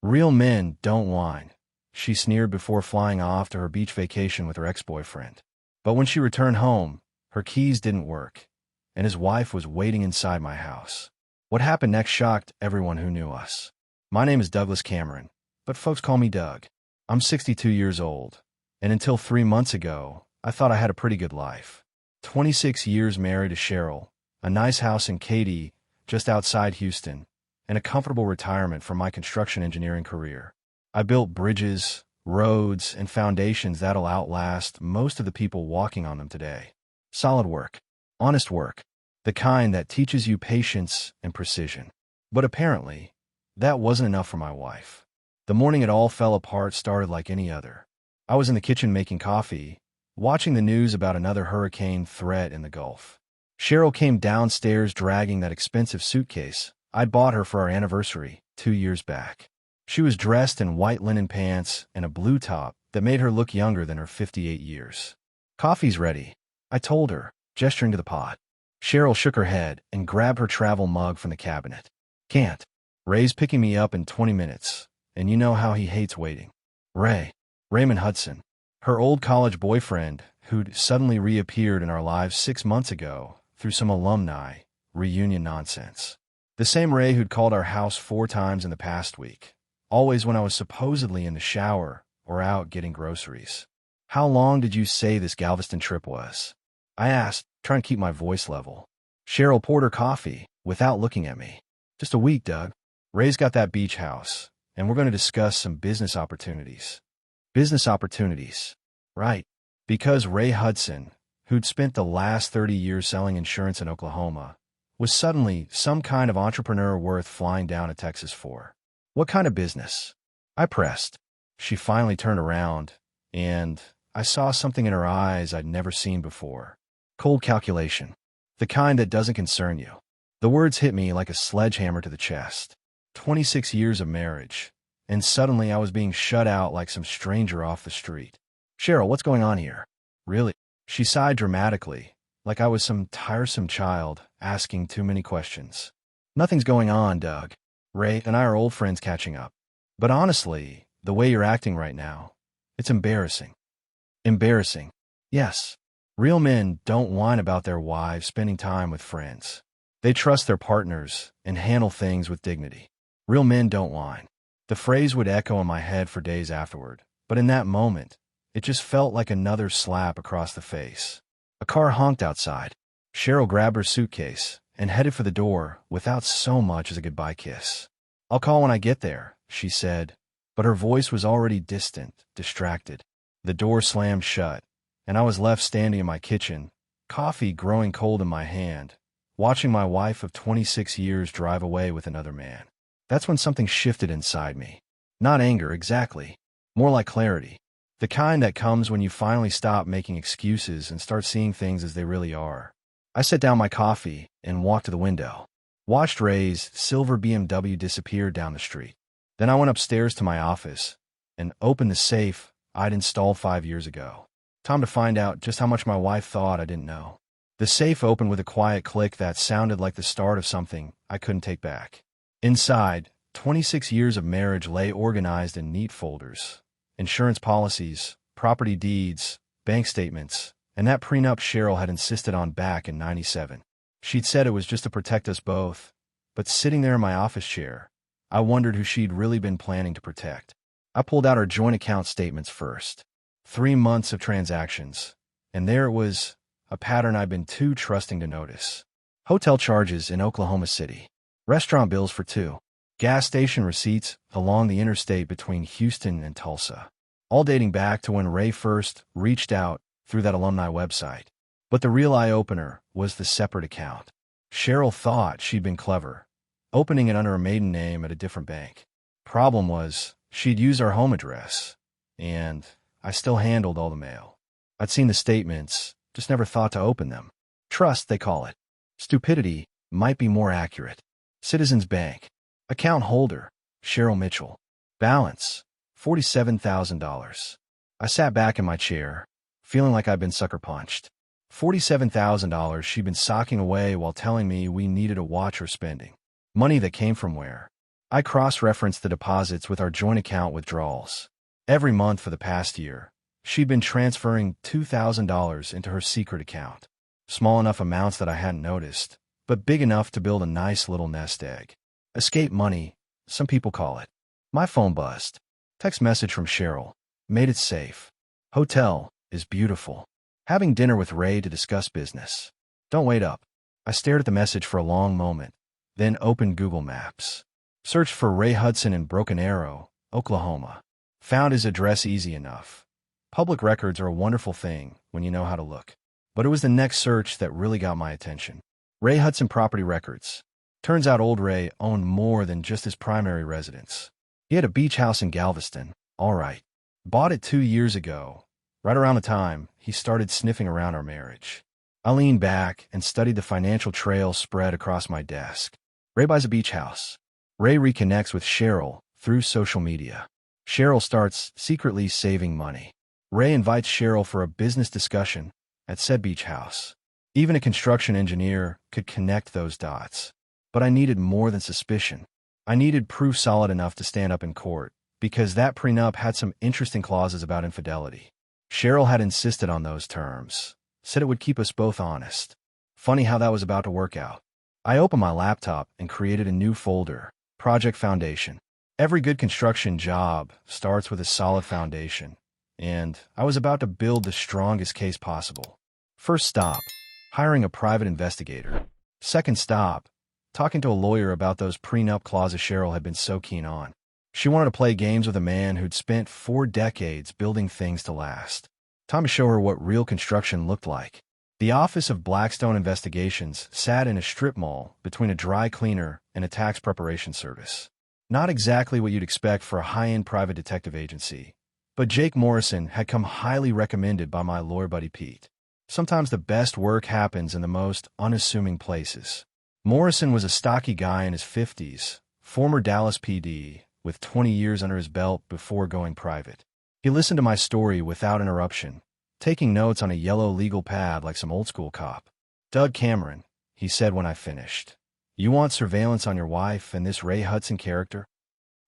Real men don't whine, she sneered before flying off to her beach vacation with her ex-boyfriend. But when she returned home, her keys didn't work, and his wife was waiting inside my house. What happened next shocked everyone who knew us. My name is Douglas Cameron, but folks call me Doug. I'm 62 years old, and until 3 months ago, I thought I had a pretty good life. 26 years married to Cheryl, a nice house in Katy, just outside Houston, and a comfortable retirement from my construction engineering career. I built bridges, roads, and foundations that'll outlast most of the people walking on them today. Solid work. Honest work. The kind that teaches you patience and precision. But apparently, that wasn't enough for my wife. The morning it all fell apart started like any other. I was in the kitchen making coffee, watching the news about another hurricane threat in the Gulf. Cheryl came downstairs dragging that expensive suitcase I'd bought her for our anniversary 2 years back. She was dressed in white linen pants and a blue top that made her look younger than her 58 years. "Coffee's ready," I told her, gesturing to the pot. Cheryl shook her head and grabbed her travel mug from the cabinet. "Can't. Ray's picking me up in 20 minutes, and you know how he hates waiting." Raymond Hudson, her old college boyfriend, who'd suddenly reappeared in our lives 6 months ago through some alumni reunion nonsense. The same Ray who'd called our house 4 times in the past week, always when I was supposedly in the shower or out getting groceries. "How long did you say this Galveston trip was?" I asked, trying to keep my voice level. Cheryl poured her coffee without looking at me. "Just a week, Doug. Ray's got that beach house, and we're going to discuss some business opportunities." Business opportunities. Right. Because Ray Hudson, who'd spent the last 30 years selling insurance in Oklahoma, was suddenly some kind of entrepreneur worth flying down to Texas for. "What kind of business?" I pressed. She finally turned around, and I saw something in her eyes I'd never seen before. Cold calculation. The kind that doesn't concern you. The words hit me like a sledgehammer to the chest. 26 years of marriage, and suddenly I was being shut out like some stranger off the street. "Cheryl, what's going on here?" "Really?" She sighed dramatically, like I was some tiresome child asking too many questions. "Nothing's going on, Doug. Ray and I are old friends catching up. But honestly, the way you're acting right now, it's embarrassing." "Embarrassing?" "Yes. Real men don't whine about their wives spending time with friends. They trust their partners and handle things with dignity. Real men don't whine." The phrase would echo in my head for days afterward, but in that moment, it just felt like another slap across the face. A car honked outside. Cheryl grabbed her suitcase and headed for the door without so much as a goodbye kiss. "I'll call when I get there," she said, but her voice was already distant, distracted. The door slammed shut, and I was left standing in my kitchen, coffee growing cold in my hand, watching my wife of 26 years drive away with another man. That's when something shifted inside me. Not anger, exactly. More like clarity. The kind that comes when you finally stop making excuses and start seeing things as they really are. I set down my coffee and walked to the window. Watched Ray's silver BMW disappear down the street. Then I went upstairs to my office and opened the safe I'd installed 5 years ago. Time to find out just how much my wife thought I didn't know. The safe opened with a quiet click that sounded like the start of something I couldn't take back. Inside, 26 years of marriage lay organized in neat folders. Insurance policies, property deeds, bank statements, and that prenup Cheryl had insisted on back in '97. She'd said it was just to protect us both, but sitting there in my office chair, I wondered who she'd really been planning to protect. I pulled out our joint account statements first. 3 months of transactions, and there it was, a pattern I'd been too trusting to notice. Hotel charges in Oklahoma City. Restaurant bills for 2. Gas station receipts along the interstate between Houston and Tulsa. All dating back to when Ray first reached out through that alumni website. But the real eye-opener was the separate account. Cheryl thought she'd been clever, opening it under a maiden name at a different bank. Problem was, she'd used our home address, and I still handled all the mail. I'd seen the statements, just never thought to open them. Trust, they call it. Stupidity might be more accurate. Citizens Bank. Account holder, Cheryl Mitchell. Balance, $47,000. I sat back in my chair, feeling like I'd been sucker punched. $47,000 she'd been socking away while telling me we needed to watch her spending. Money that came from where? I cross-referenced the deposits with our joint account withdrawals. Every month for the past year, she'd been transferring $2,000 into her secret account. Small enough amounts that I hadn't noticed, but big enough to build a nice little nest egg. Escape money, some people call it. My phone buzzed. Text message from Cheryl. Made it safe. Hotel is beautiful. Having dinner with Ray to discuss business. Don't wait up. I stared at the message for a long moment, then opened Google Maps. Searched for Ray Hudson in Broken Arrow, Oklahoma. Found his address easy enough. Public records are a wonderful thing when you know how to look. But it was the next search that really got my attention. Ray Hudson property records. Turns out old Ray owned more than just his primary residence. He had a beach house in Galveston, all right. Bought it 2 years ago, right around the time he started sniffing around our marriage. I leaned back and studied the financial trail spread across my desk. Ray buys a beach house. Ray reconnects with Cheryl through social media. Cheryl starts secretly saving money. Ray invites Cheryl for a business discussion at said beach house. Even a construction engineer could connect those dots. But I needed more than suspicion. I needed proof solid enough to stand up in court, because that prenup had some interesting clauses about infidelity. Cheryl had insisted on those terms, said it would keep us both honest. Funny how that was about to work out. I opened my laptop and created a new folder, Project Foundation. Every good construction job starts with a solid foundation, and I was about to build the strongest case possible. First stop, hiring a private investigator. Second stop, talking to a lawyer about those prenup clauses Cheryl had been so keen on. She wanted to play games with a man who'd spent 4 decades building things to last. Time to show her what real construction looked like. The Office of Blackstone Investigations sat in a strip mall between a dry cleaner and a tax preparation service. Not exactly what you'd expect for a high-end private detective agency, but Jake Morrison had come highly recommended by my lawyer buddy Pete. Sometimes the best work happens in the most unassuming places. Morrison was a stocky guy in his 50s, former Dallas PD, with 20 years under his belt before going private. He listened to my story without interruption, taking notes on a yellow legal pad like some old-school cop. "Doug Cameron," he said when I finished. "You want surveillance on your wife and this Ray Hudson character?"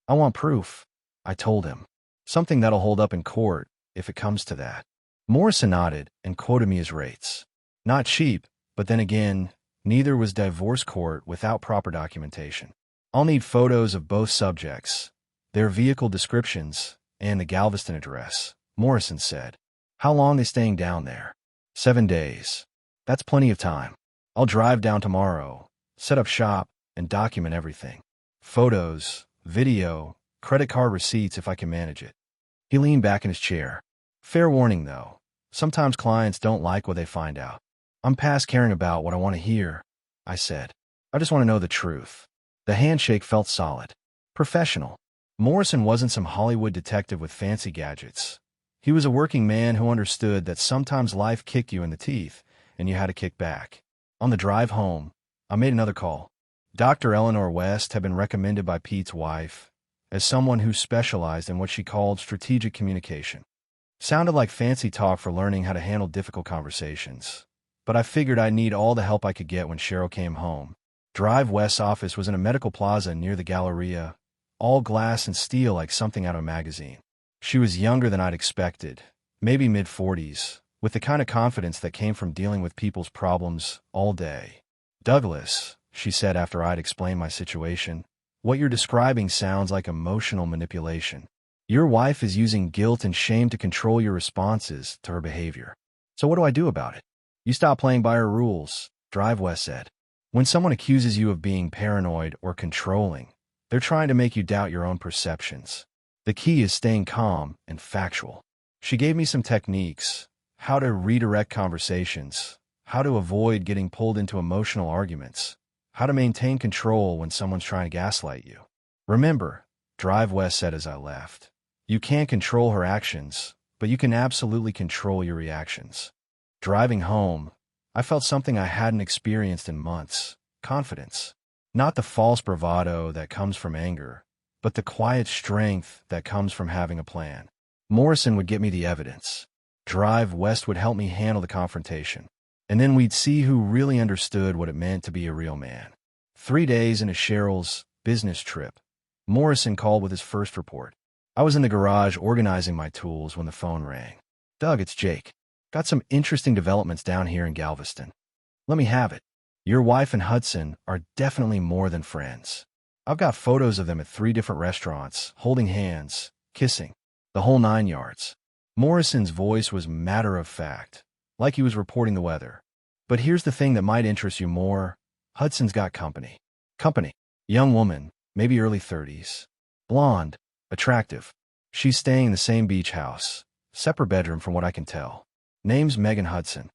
"I want proof," I told him. "Something that'll hold up in court, if it comes to that." Morrison nodded and quoted me his rates. Not cheap, but then again, neither was divorce court without proper documentation. "I'll need photos of both subjects, their vehicle descriptions, and the Galveston address," Morrison said. "How long they staying down there?" 7 days. "That's plenty of time. I'll drive down tomorrow, set up shop, and document everything. Photos, video, credit card receipts if I can manage it." He leaned back in his chair. "Fair warning, though. Sometimes clients don't like what they find out." "I'm past caring about what I want to hear," I said. "I just want to know the truth." The handshake felt solid. Professional. Morrison wasn't some Hollywood detective with fancy gadgets. He was a working man who understood that sometimes life kicked you in the teeth, and you had to kick back. On the drive home, I made another call. Dr. Eleanor West had been recommended by Pete's wife as someone who specialized in what she called strategic communication. Sounded like fancy talk for learning how to handle difficult conversations, but I figured I'd need all the help I could get when Cheryl came home. Drive West's office was in a medical plaza near the Galleria, all glass and steel like something out of a magazine. She was younger than I'd expected, maybe mid-40s, with the kind of confidence that came from dealing with people's problems all day. "Douglas," she said after I'd explained my situation, "what you're describing sounds like emotional manipulation. Your wife is using guilt and shame to control your responses to her behavior. So what do I do about it?" "You stop playing by her rules," Drive West said. "When someone accuses you of being paranoid or controlling, they're trying to make you doubt your own perceptions. The key is staying calm and factual." She gave me some techniques, how to redirect conversations, how to avoid getting pulled into emotional arguments, how to maintain control when someone's trying to gaslight you. "Remember," Drive West said as I left, "you can't control her actions, but you can absolutely control your reactions." Driving home, I felt something I hadn't experienced in months: confidence. Not the false bravado that comes from anger, but the quiet strength that comes from having a plan. Morrison would get me the evidence. Drive West would help me handle the confrontation. And then we'd see who really understood what it meant to be a real man. 3 days into Cheryl's business trip, Morrison called with his first report. I was in the garage organizing my tools when the phone rang. Doug, it's Jake. Got some interesting developments down here in Galveston. Let me have it. Your wife and Hudson are definitely more than friends. I've got photos of them at 3 different restaurants, holding hands, kissing, the whole 9 yards. Morrison's voice was matter-of-fact, like he was reporting the weather. But here's the thing that might interest you more. Hudson's got company. Company. Young woman, maybe early 30s. Blonde, attractive. She's staying in the same beach house. Separate bedroom from what I can tell. Name's Megan Hudson.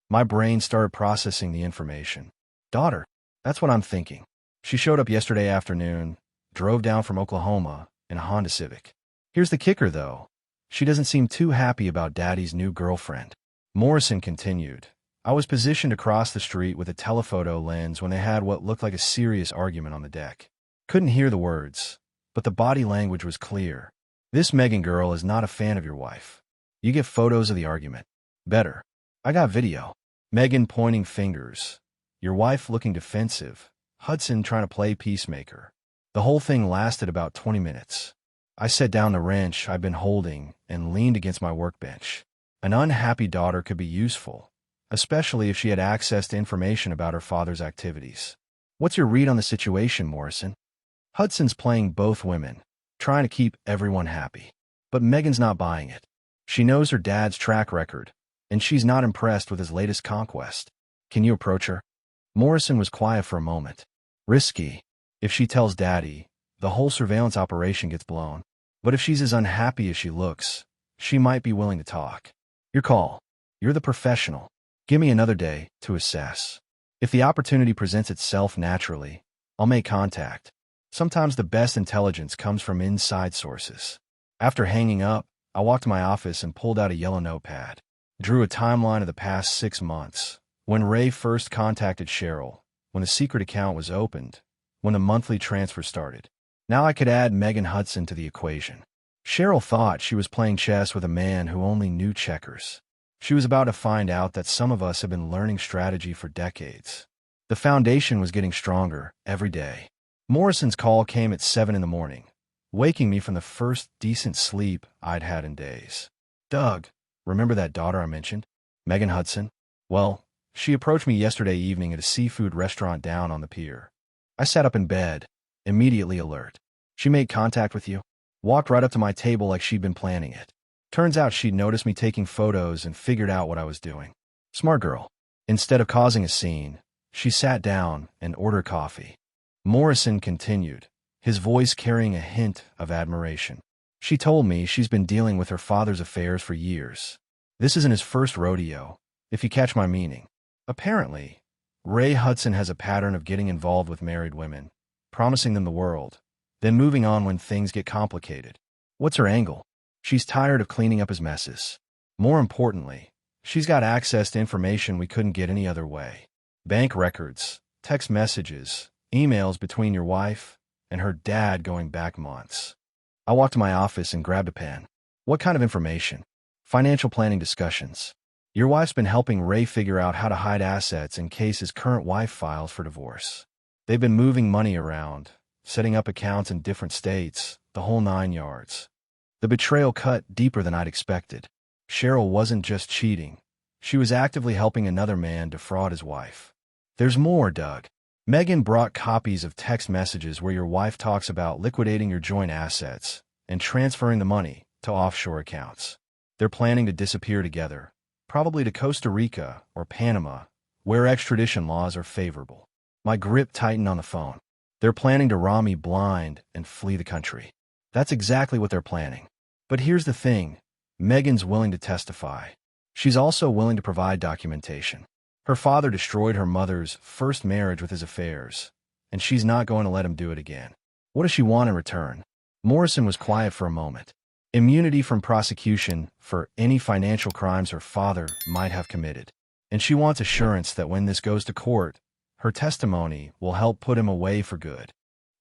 My brain started processing the information. Daughter. That's what I'm thinking. She showed up yesterday afternoon, drove down from Oklahoma in a Honda Civic. Here's the kicker, though. She doesn't seem too happy about Daddy's new girlfriend. Morrison continued. I was positioned across the street with a telephoto lens when they had what looked like a serious argument on the deck. Couldn't hear the words, but the body language was clear. This Megan girl is not a fan of your wife. You get photos of the argument. Better. I got video. Megan pointing fingers. Your wife looking defensive. Hudson trying to play peacemaker. The whole thing lasted about 20 minutes. I set down the wrench I'd been holding and leaned against my workbench. An unhappy daughter could be useful, especially if she had access to information about her father's activities. What's your read on the situation, Morrison? Hudson's playing both women, trying to keep everyone happy. But Megan's not buying it. She knows her dad's track record, and she's not impressed with his latest conquest. Can you approach her? Morrison was quiet for a moment. Risky. If she tells Daddy, the whole surveillance operation gets blown. But if she's as unhappy as she looks, she might be willing to talk. Your call. You're the professional. Give me another day to assess. If the opportunity presents itself naturally, I'll make contact. Sometimes the best intelligence comes from inside sources. After hanging up, I walked to my office and pulled out a yellow notepad. Drew a timeline of the past 6 months. When Ray first contacted Cheryl, when the secret account was opened, when the monthly transfer started. Now I could add Megan Hudson to the equation. Cheryl thought she was playing chess with a man who only knew checkers. She was about to find out that some of us have been learning strategy for decades. The foundation was getting stronger every day. Morrison's call came at 7 in the morning, waking me from the first decent sleep I'd had in days. Doug, remember that daughter I mentioned? Megan Hudson? Well, she approached me yesterday evening at a seafood restaurant down on the pier. I sat up in bed, immediately alert. She made contact with you? Walked right up to my table like she'd been planning it. Turns out she'd noticed me taking photos and figured out what I was doing. Smart girl. Instead of causing a scene, she sat down and ordered coffee. Morrison continued, his voice carrying a hint of admiration. She told me she's been dealing with her father's affairs for years. This isn't his first rodeo, if you catch my meaning. Apparently, Ray Hudson has a pattern of getting involved with married women, promising them the world, then moving on when things get complicated. What's her angle? She's tired of cleaning up his messes. More importantly, she's got access to information we couldn't get any other way. Bank records, text messages, emails between your wife and her dad going back months. I walked to my office and grabbed a pen. What kind of information? Financial planning discussions. Your wife's been helping Ray figure out how to hide assets in case his current wife files for divorce. They've been moving money around, setting up accounts in different states, the whole 9 yards. The betrayal cut deeper than I'd expected. Cheryl wasn't just cheating. She was actively helping another man defraud his wife. There's more, Doug. Megan brought copies of text messages where your wife talks about liquidating your joint assets and transferring the money to offshore accounts. They're planning to disappear together, probably to Costa Rica or Panama, where extradition laws are favorable. My grip tightened on the phone. They're planning to rob me blind and flee the country. That's exactly what they're planning. But here's the thing. Megan's willing to testify. She's also willing to provide documentation. Her father destroyed her mother's first marriage with his affairs, and she's not going to let him do it again. What does she want in return? Morrison was quiet for a moment. Immunity from prosecution for any financial crimes her father might have committed. And she wants assurance that when this goes to court, her testimony will help put him away for good.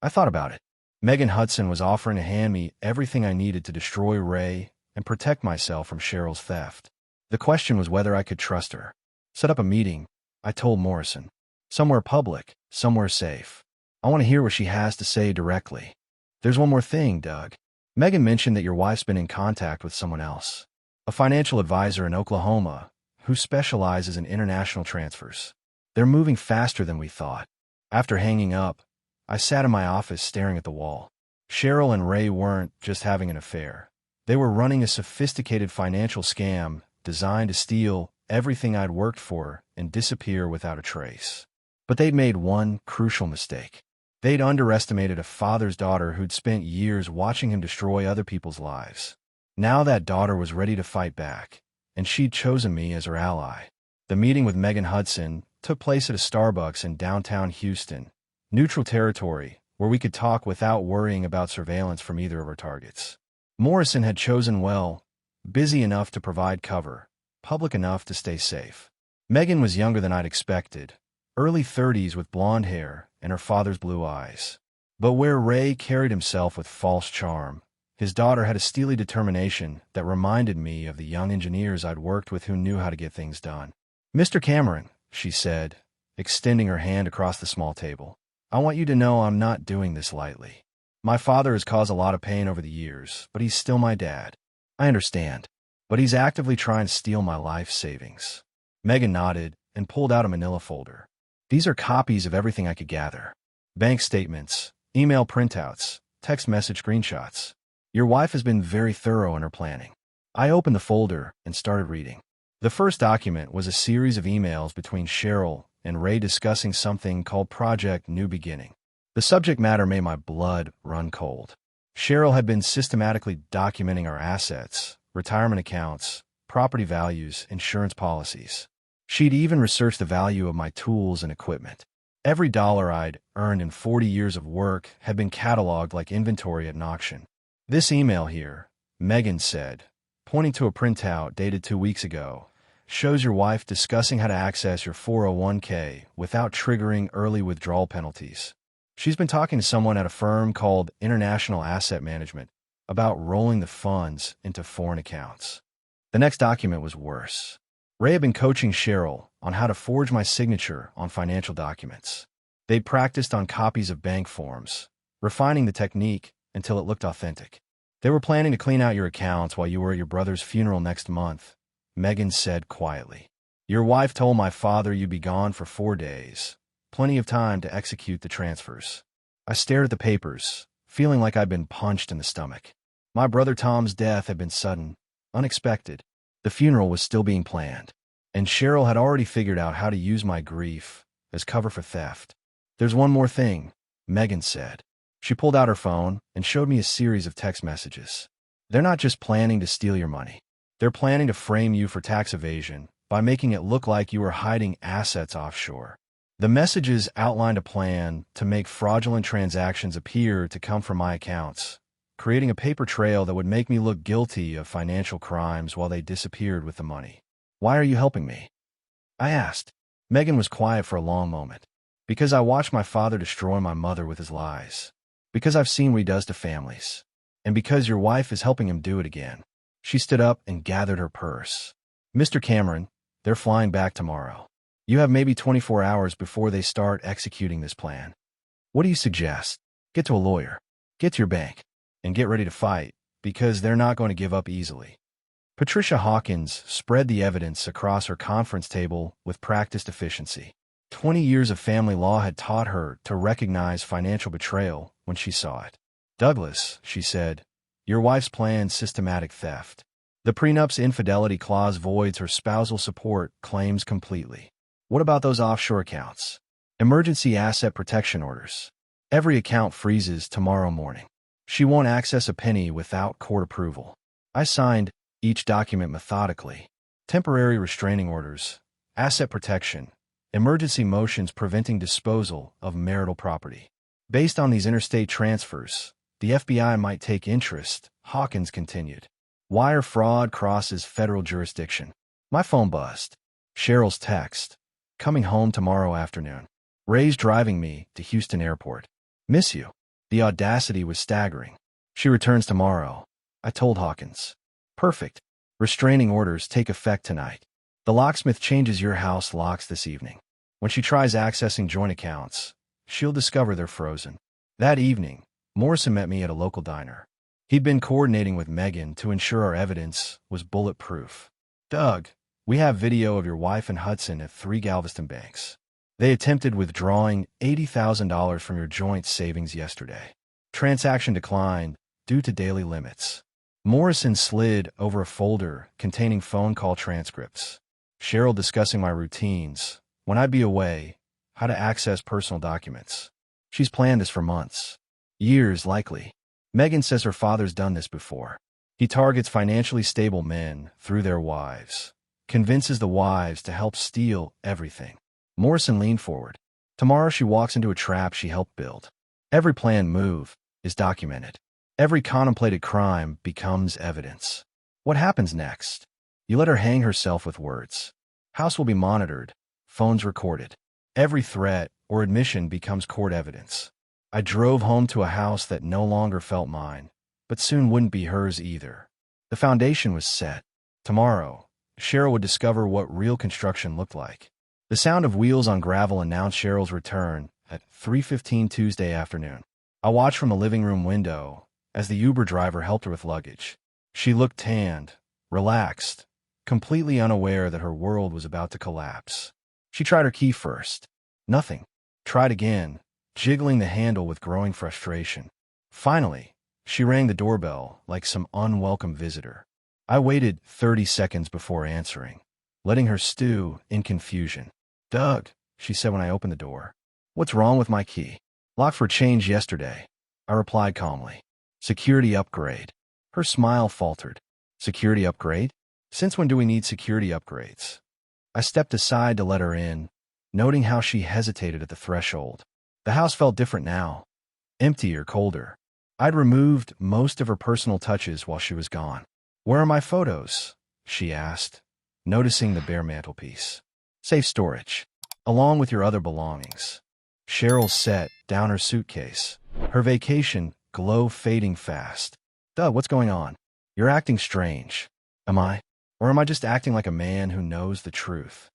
I thought about it. Megan Hudson was offering to hand me everything I needed to destroy Ray and protect myself from Cheryl's theft. The question was whether I could trust her. Set up a meeting, I told Morrison. Somewhere public, somewhere safe. I want to hear what she has to say directly. There's one more thing, Doug. Megan mentioned that your wife's been in contact with someone else, a financial advisor in Oklahoma who specializes in international transfers. They're moving faster than we thought. After hanging up, I sat in my office staring at the wall. Cheryl and Ray weren't just having an affair. They were running a sophisticated financial scam designed to steal everything I'd worked for and disappear without a trace. But they'd made one crucial mistake. They'd underestimated a father's daughter who'd spent years watching him destroy other people's lives. Now that daughter was ready to fight back, and she'd chosen me as her ally. The meeting with Megan Hudson took place at a Starbucks in downtown Houston, neutral territory where we could talk without worrying about surveillance from either of our targets. Morrison had chosen well, busy enough to provide cover, public enough to stay safe. Megan was younger than I'd expected, early 30s with blonde hair and her father's blue eyes. But where Ray carried himself with false charm, his daughter had a steely determination that reminded me of the young engineers I'd worked with who knew how to get things done. "Mr. Cameron," she said, extending her hand across the small table, "I want you to know I'm not doing this lightly. My father has caused a lot of pain over the years, but he's still my dad. I understand, but he's actively trying to steal my life savings." Megan nodded and pulled out a manila folder. "These are copies of everything I could gather. Bank statements, email printouts, text message screenshots. Your wife has been very thorough in her planning." I opened the folder and started reading. The first document was a series of emails between Cheryl and Ray discussing something called Project New Beginning. The subject matter made my blood run cold. Cheryl had been systematically documenting our assets, retirement accounts, property values, insurance policies. She'd even researched the value of my tools and equipment. Every dollar I'd earned in 40 years of work had been cataloged like inventory at an auction. "This email here," Megan said, pointing to a printout dated 2 weeks ago, "shows your wife discussing how to access your 401k without triggering early withdrawal penalties. She's been talking to someone at a firm called International Asset Management about rolling the funds into foreign accounts." The next document was worse. Ray had been coaching Cheryl on how to forge my signature on financial documents. They'd practiced on copies of bank forms, refining the technique until it looked authentic. "They were planning to clean out your accounts while you were at your brother's funeral next month," Megan said quietly. "Your wife told my father you'd be gone for 4 days, plenty of time to execute the transfers." I stared at the papers, feeling like I'd been punched in the stomach. My brother Tom's death had been sudden, unexpected. The funeral was still being planned, and Cheryl had already figured out how to use my grief as cover for theft. "There's one more thing," Megan said. She pulled out her phone and showed me a series of text messages. "They're not just planning to steal your money. They're planning to frame you for tax evasion by making it look like you were hiding assets offshore." The messages outlined a plan to make fraudulent transactions appear to come from my accounts, creating a paper trail that would make me look guilty of financial crimes while they disappeared with the money. "Why are you helping me?" I asked. Megan was quiet for a long moment. "Because I watched my father destroy my mother with his lies. Because I've seen what he does to families. And because your wife is helping him do it again." She stood up and gathered her purse. "Mr. Cameron, they're flying back tomorrow. You have maybe 24 hours before they start executing this plan. What do you suggest? Get to a lawyer. Get to your bank. And get ready to fight, because they're not going to give up easily." Patricia Hawkins spread the evidence across her conference table with practiced efficiency. 20 years of family law had taught her to recognize financial betrayal when she saw it. "Douglas," she said, "your wife's planned systematic theft. The prenup's infidelity clause voids her spousal support claims completely. What about those offshore accounts? Emergency asset protection orders. Every account freezes tomorrow morning. She won't access a penny without court approval." I signed each document methodically. Temporary restraining orders, asset protection, emergency motions preventing disposal of marital property. Based on these interstate transfers, the FBI might take interest, Hawkins continued. Wire fraud crosses federal jurisdiction. My phone buzzed. Cheryl's text. "Coming home tomorrow afternoon. Ray's driving me to Houston Airport. Miss you." The audacity was staggering. "She returns tomorrow," I told Hawkins. "Perfect. Restraining orders take effect tonight. The locksmith changes your house locks this evening. When she tries accessing joint accounts, she'll discover they're frozen." That evening, Morrison met me at a local diner. He'd been coordinating with Megan to ensure our evidence was bulletproof. Doug, we have video of your wife and Hudson at 3 Galveston banks. They attempted withdrawing $80,000 from your joint savings yesterday. Transaction declined due to daily limits. Morrison slid over a folder containing phone call transcripts. Cheryl discussing my routines, when I'd be away, how to access personal documents. She's planned this for months. Years, likely. Megan says her father's done this before. He targets financially stable men through their wives, convinces the wives to help steal everything. Morrison leaned forward. Tomorrow she walks into a trap she helped build. Every planned move is documented. Every contemplated crime becomes evidence. What happens next? You let her hang herself with words. House will be monitored, phones recorded. Every threat or admission becomes court evidence. I drove home to a house that no longer felt mine, but soon wouldn't be hers either. The foundation was set. Tomorrow, Cheryl would discover what real construction looked like. The sound of wheels on gravel announced Cheryl's return at 3:15 Tuesday afternoon. I watched from the living room window as the Uber driver helped her with luggage. She looked tanned, relaxed, completely unaware that her world was about to collapse. She tried her key first. Nothing. Tried again, jiggling the handle with growing frustration. Finally, she rang the doorbell like some unwelcome visitor. I waited 30 seconds before answering, letting her stew in confusion. Doug, she said when I opened the door. What's wrong with my key? Locked for change yesterday. I replied calmly. Security upgrade. Her smile faltered. Security upgrade? Since when do we need security upgrades? I stepped aside to let her in, noting how she hesitated at the threshold. The house felt different now. Emptier, colder. I'd removed most of her personal touches while she was gone. Where are my photos? She asked, noticing the bare mantelpiece. Safe storage, along with your other belongings. Cheryl set down her suitcase. Her vacation glow fading fast. Doug, what's going on? You're acting strange. Am I? Or am I just acting like a man who knows the truth?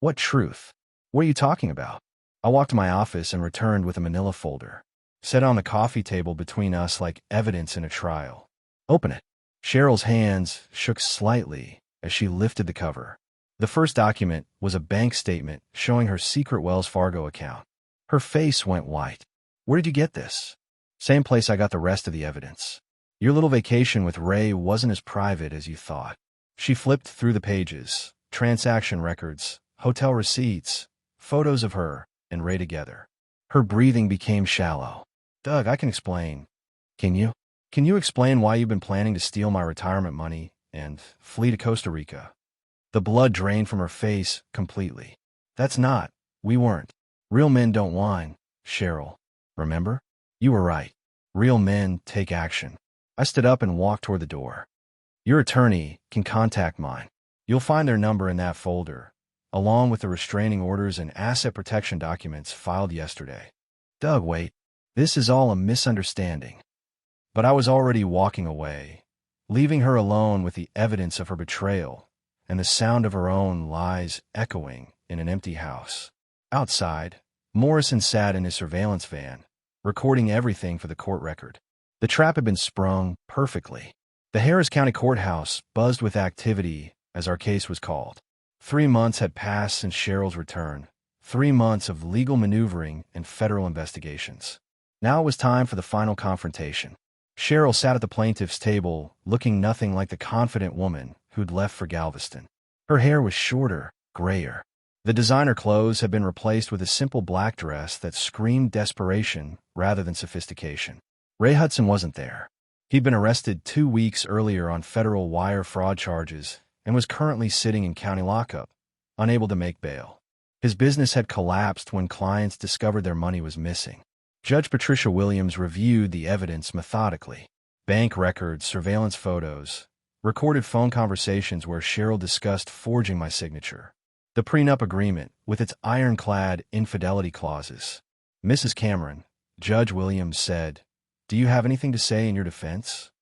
What truth? What are you talking about? I walked to my office and returned with a manila folder, set on the coffee table between us like evidence in a trial. Open it. Cheryl's hands shook slightly as she lifted the cover. The first document was a bank statement showing her secret Wells Fargo account. Her face went white. Where did you get this? Same place I got the rest of the evidence. Your little vacation with Ray wasn't as private as you thought. She flipped through the pages, transaction records, hotel receipts, photos of her and Ray together. Her breathing became shallow. Doug, I can explain. Can you? Can you explain why you've been planning to steal my retirement money and flee to Costa Rica? The blood drained from her face completely. We weren't. Real men don't whine, Cheryl. Remember? You were right. Real men take action. I stood up and walked toward the door. Your attorney can contact mine. You'll find their number in that folder, along with the restraining orders and asset protection documents filed yesterday. Doug, wait. This is all a misunderstanding. But I was already walking away, leaving her alone with the evidence of her betrayal and the sound of her own lies echoing in an empty house. Outside, Morrison sat in his surveillance van, recording everything for the court record. The trap had been sprung perfectly. The Harris County Courthouse buzzed with activity as our case was called. 3 months had passed since Cheryl's return, 3 months of legal maneuvering and federal investigations. Now it was time for the final confrontation. Cheryl sat at the plaintiff's table, looking nothing like the confident woman who'd left for Galveston. Her hair was shorter, grayer. The designer clothes had been replaced with a simple black dress that screamed desperation rather than sophistication. Ray Hudson wasn't there. He'd been arrested 2 weeks earlier on federal wire fraud charges and was currently sitting in county lockup, unable to make bail. His business had collapsed when clients discovered their money was missing. Judge Patricia Williams reviewed the evidence methodically. Bank records, surveillance photos, recorded phone conversations where Cheryl discussed forging my signature. The prenup agreement, with its ironclad infidelity clauses. Mrs. Cameron, Judge Williams said, "Do you have anything to say in your defense?"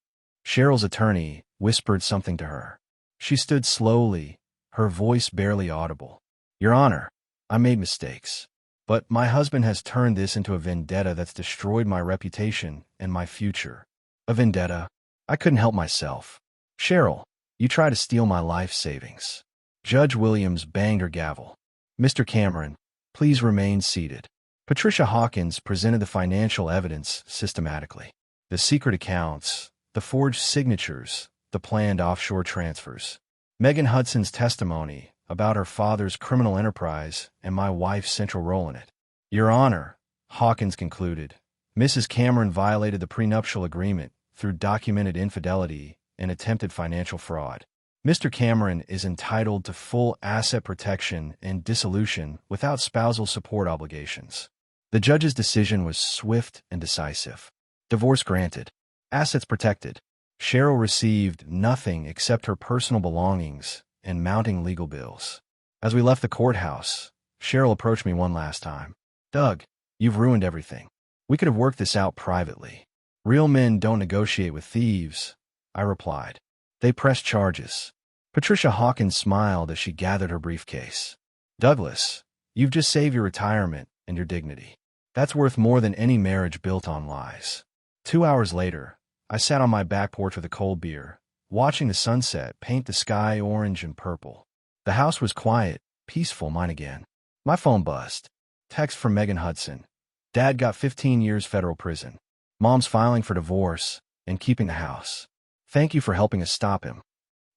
Cheryl's attorney whispered something to her. She stood slowly, her voice barely audible. "Your Honor, I made mistakes. But my husband has turned this into a vendetta that's destroyed my reputation and my future. A vendetta? I couldn't help myself. Cheryl, you try to steal my life savings. Judge Williams banged her gavel. Mr. Cameron, please remain seated. Patricia Hawkins presented the financial evidence systematically. The secret accounts, the forged signatures, the planned offshore transfers. Megan Hudson's testimony about her father's criminal enterprise and my wife's central role in it. Your Honor, Hawkins concluded, Mrs. Cameron violated the prenuptial agreement through documented infidelity and attempted financial fraud. Mr. Cameron is entitled to full asset protection and dissolution without spousal support obligations. The judge's decision was swift and decisive. Divorce granted. Assets protected. Cheryl received nothing except her personal belongings and mounting legal bills. As we left the courthouse, Cheryl approached me one last time. Doug, you've ruined everything. We could have worked this out privately. Real men don't negotiate with thieves, I replied. They press charges. Patricia Hawkins smiled as she gathered her briefcase. Douglas, you've just saved your retirement and your dignity. That's worth more than any marriage built on lies. 2 hours later, I sat on my back porch with a cold beer, watching the sunset paint the sky orange and purple. The house was quiet, peaceful, mine again. My phone buzzed. Text from Megan Hudson. Dad got 15 years federal prison. Mom's filing for divorce and keeping the house. Thank you for helping us stop him.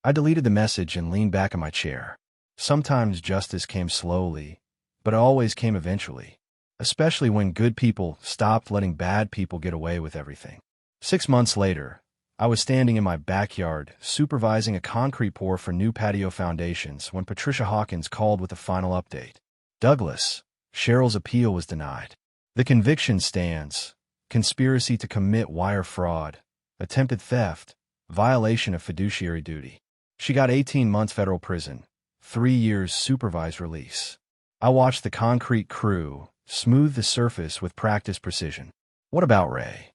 I deleted the message and leaned back in my chair. Sometimes justice came slowly, but it always came eventually, especially when good people stopped letting bad people get away with everything. 6 months later, I was standing in my backyard supervising a concrete pour for new patio foundations when Patricia Hawkins called with a final update. Douglas, Cheryl's appeal was denied. The conviction stands: conspiracy to commit wire fraud, attempted theft, violation of fiduciary duty. She got 18 months federal prison, 3 years supervised release. I watched the concrete crew smooth the surface with practiced precision. What about Ray?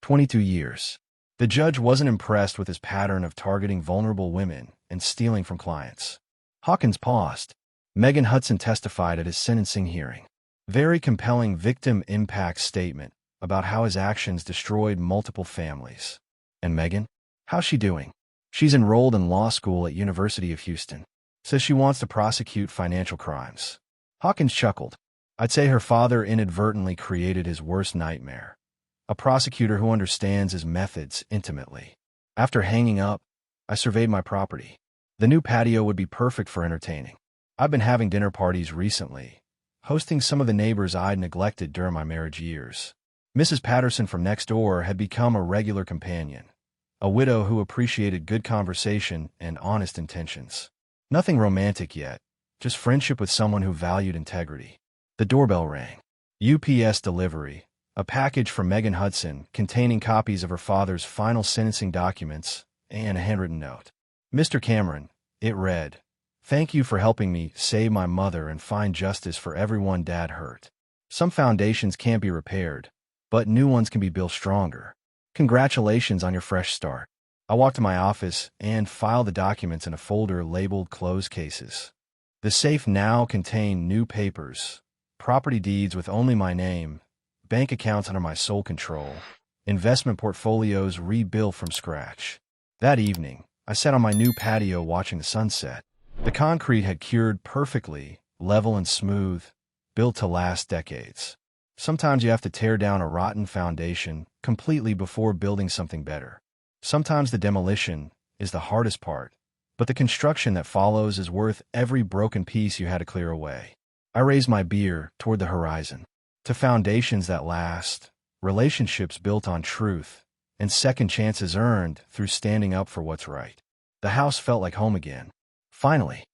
22 years. The judge wasn't impressed with his pattern of targeting vulnerable women and stealing from clients. Hawkins paused. Megan Hudson testified at his sentencing hearing. Very compelling victim impact statement about how his actions destroyed multiple families. And Megan? How's she doing? She's enrolled in law school at University of Houston. Says she wants to prosecute financial crimes. Hawkins chuckled. I'd say her father inadvertently created his worst nightmare. A prosecutor who understands his methods intimately. After hanging up, I surveyed my property. The new patio would be perfect for entertaining. I've been having dinner parties recently, hosting some of the neighbors I'd neglected during my marriage years. Mrs. Patterson from next door had become a regular companion, a widow who appreciated good conversation and honest intentions. Nothing romantic yet, just friendship with someone who valued integrity. The doorbell rang. UPS delivery, a package from Megan Hudson containing copies of her father's final sentencing documents and a handwritten note. Mr. Cameron, it read, thank you for helping me save my mother and find justice for everyone Dad hurt. Some foundations can't be repaired, but new ones can be built stronger. Congratulations on your fresh start. I walked to my office and filed the documents in a folder labeled closed cases. The safe now contained new papers, property deeds with only my name, bank accounts under my sole control, investment portfolios rebuilt from scratch. That evening, I sat on my new patio watching the sunset. The concrete had cured perfectly, level and smooth, built to last decades. Sometimes you have to tear down a rotten foundation completely before building something better. Sometimes the demolition is the hardest part, but the construction that follows is worth every broken piece you had to clear away. I raised my beer toward the horizon. To foundations that last, relationships built on truth, and second chances earned through standing up for what's right. The house felt like home again. Finally,